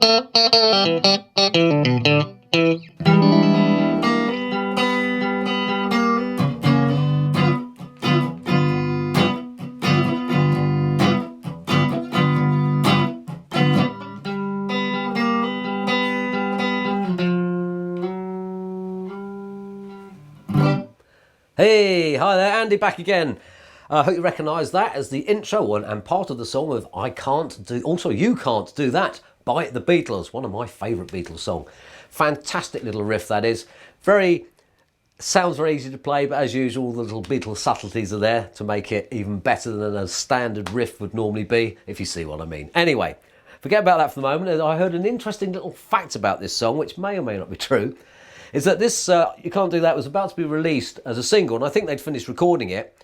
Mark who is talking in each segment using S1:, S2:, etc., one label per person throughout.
S1: Hey, hi there, Andy back again. I hope you recognise that as the intro and part of the song of I Can't Do, also You Can't Do That by the Beatles, one of my favourite Beatles songs. Fantastic little riff that is. Sounds very easy to play, but as usual the little Beatles subtleties are there to make it even better than a standard riff would normally be, if you see what I mean. Anyway, forget about that for the moment. I heard an interesting little fact about this song, which may or may not be true. Is that this You Can't Do That was about to be released as a single, and I think they'd finished recording it.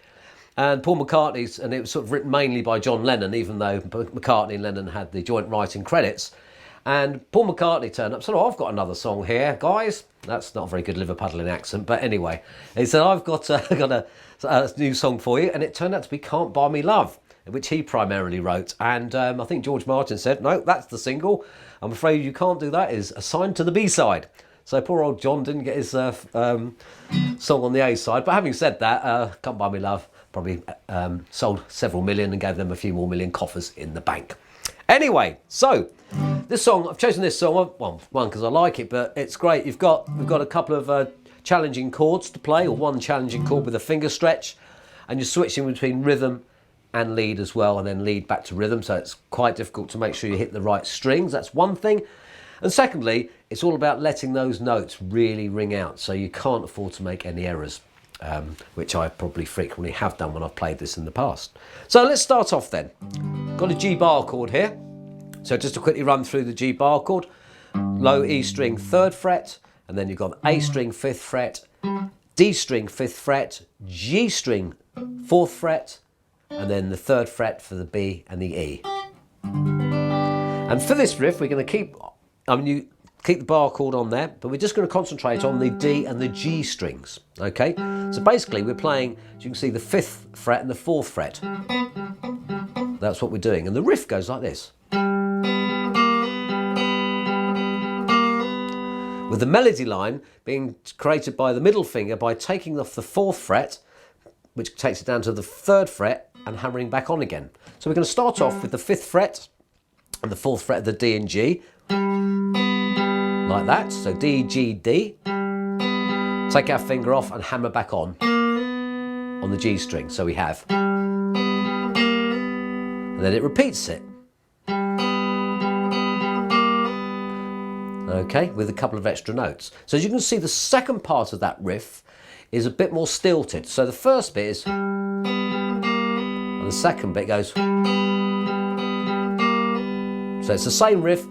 S1: And Paul McCartney's, and it was sort of written mainly by John Lennon, even though McCartney and Lennon had the joint writing credits. And Paul McCartney turned up and said, "Oh, I've got another song here, guys." That's not a very good Liverpudlian accent, but anyway. He said, "I've got a new song for you," and it turned out to be Can't Buy Me Love, which he primarily wrote. And I think George Martin said, "No, that's the single. I'm afraid You Can't Do That is assigned to the B-side." So poor old John didn't get his song on the A-side. But having said that, Can't Buy Me Love probably sold several million and gave them a few more million coffers in the bank. Anyway, so this song, I've chosen this song, well, one, because I like it, but it's great. We've got a couple of challenging chords to play, or one challenging chord with a finger stretch, and you're switching between rhythm and lead as well, and then lead back to rhythm, so it's quite difficult to make sure you hit the right strings. That's one thing. And secondly, it's all about letting those notes really ring out, so you can't afford to make any errors, which I probably frequently have done when I've played this in the past. So let's start off then. Got a G bar chord here. So just to quickly run through the G bar chord, low E string 3rd fret, and then you've got A string 5th fret, D string 5th fret, G string 4th fret, and then the 3rd fret for the B and the E. And for this riff, we're going to you keep the bar chord on there, but we're just going to concentrate on the D and the G strings, okay? So basically we're playing, as you can see, the 5th fret and the 4th fret. That's what we're doing, and the riff goes like this. With the melody line being created by the middle finger by taking off the 4th fret, which takes it down to the 3rd fret, and hammering back on again. So we're going to start off with the 5th fret and the 4th fret of the D and G, like that. So D, G, D. Take our finger off and hammer back on the G string. So we have, and then it repeats it. Okay, with a couple of extra notes. So as you can see, the second part of that riff is a bit more stilted. So the first bit is, and the second bit goes. So it's the same riff,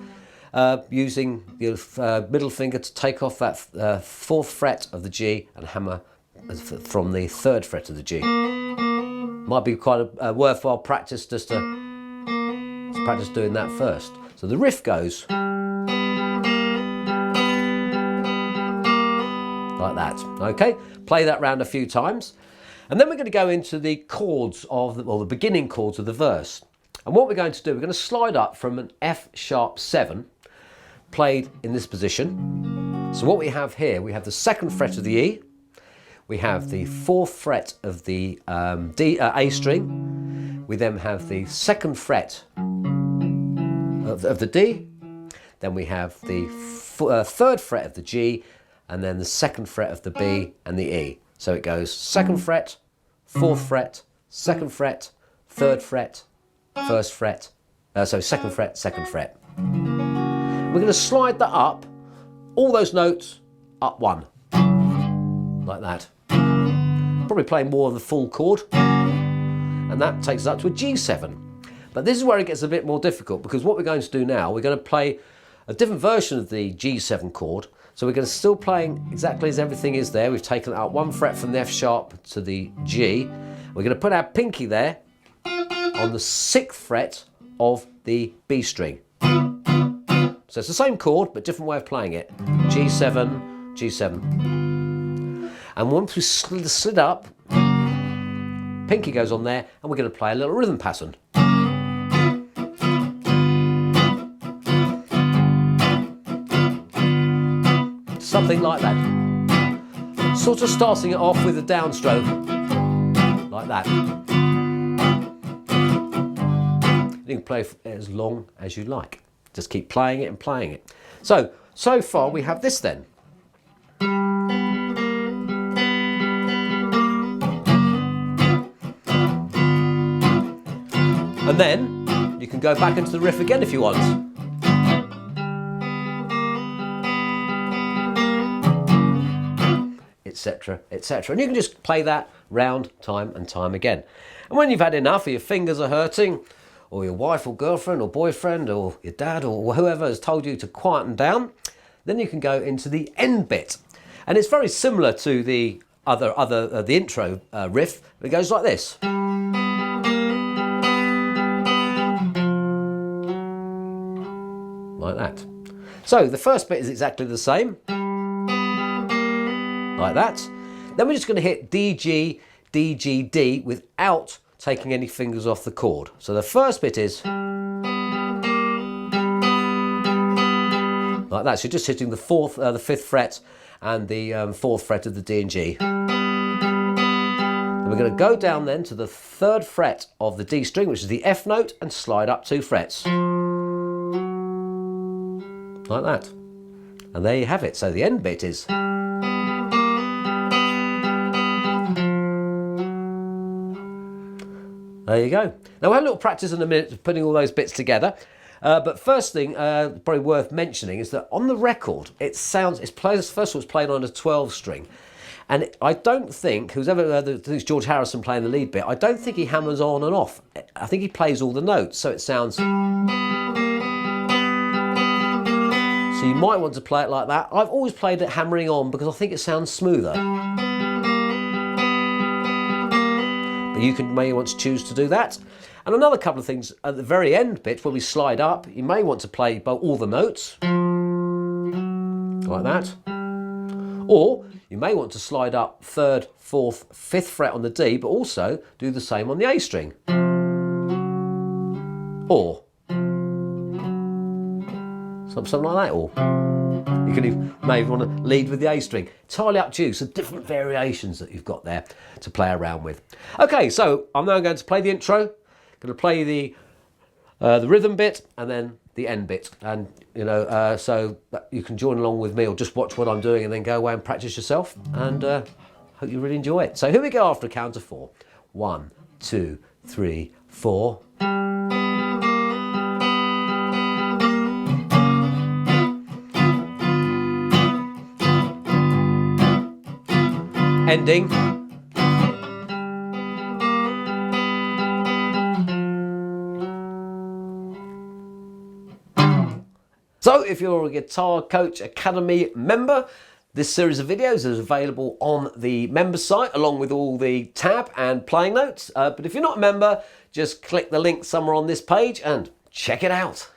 S1: using your middle finger to take off that 4th fret of the G and hammer from the 3rd fret of the G. Might be quite a worthwhile practice just to practice doing that first. So the riff goes like that. Okay, play that round a few times, and then we're going to go into the chords of the beginning chords of the verse. And what we're going to do, we're going to slide up from an F sharp 7, played in this position. So what we have here, we have the 2nd fret of the E, we have the 4th fret of the A string, we then have the 2nd fret of the D, then we have the 3rd fret of the G, and then the 2nd fret of the B and the E. So it goes 2nd fret, 4th fret, 2nd fret, 3rd fret, 1st fret, so 2nd fret, 2nd fret. We're going to slide that up, all those notes up one, like that. Probably playing more of the full chord, and that takes us up to a G7. But this is where it gets a bit more difficult, because what we're going to do now, we're going to play a different version of the G7 chord. So we're going to still playing exactly as everything is there. We've taken out 1 fret from the F sharp to the G. We're going to put our pinky there on the 6th fret of the B string. So it's the same chord, but different way of playing it. G7, G7. And once we slid up, pinky goes on there, and we're going to play a little rhythm pattern. something like that. Sort of starting it off with a downstroke, like that. You can play as long as you like. Just keep playing it and playing it. So far we have this then. And then you can go back into the riff again if you want. Etc, etc. And you can just play that round time and time again. And when you've had enough, or your fingers are hurting, or your wife or girlfriend or boyfriend or your dad or whoever has told you to quieten down, then you can go into the end bit. And it's very similar to the the intro riff. It goes like this. Like that. So the first bit is exactly the same. Like that. Then we're just going to hit D, G, D, G, D without taking any fingers off the chord. So the first bit is like that. So you're just hitting the fifth fret and the fourth fret of the D and G. Then we're going to go down then to the third fret of the D string, which is the F note, and slide up 2 frets. Like that. And there you have it. So the end bit is. There you go. Now we'll have a little practice in a minute of putting all those bits together. But first thing, probably worth mentioning, is that on the record, first of all, it's played on a 12 string. And I don't think, who's ever heard George Harrison playing the lead bit, I don't think he hammers on and off. I think he plays all the notes, so it sounds. So you might want to play it like that. I've always played it hammering on because I think it sounds smoother. But you may want to choose to do that. And another couple of things at the very end bit, where we slide up, you may want to play all the notes, like that. Or you may want to slide up 3rd, 4th, 5th fret on the D, but also do the same on the A string. Or something like that. Or you can maybe want to lead with the A string. Entirely up to you. So different variations that you've got there to play around with. Okay, so I'm now going to play the intro. Going to play the rhythm bit and then the end bit, and so that you can join along with me or just watch what I'm doing and then go away and practice yourself, and hope you really enjoy it. So here we go after a count of 4. 1, 2, 3, 4. Ending. So if you're a Guitar Coach Academy member, this series of videos is available on the member site along with all the tab and playing notes. But if you're not a member, just click the link somewhere on this page and check it out.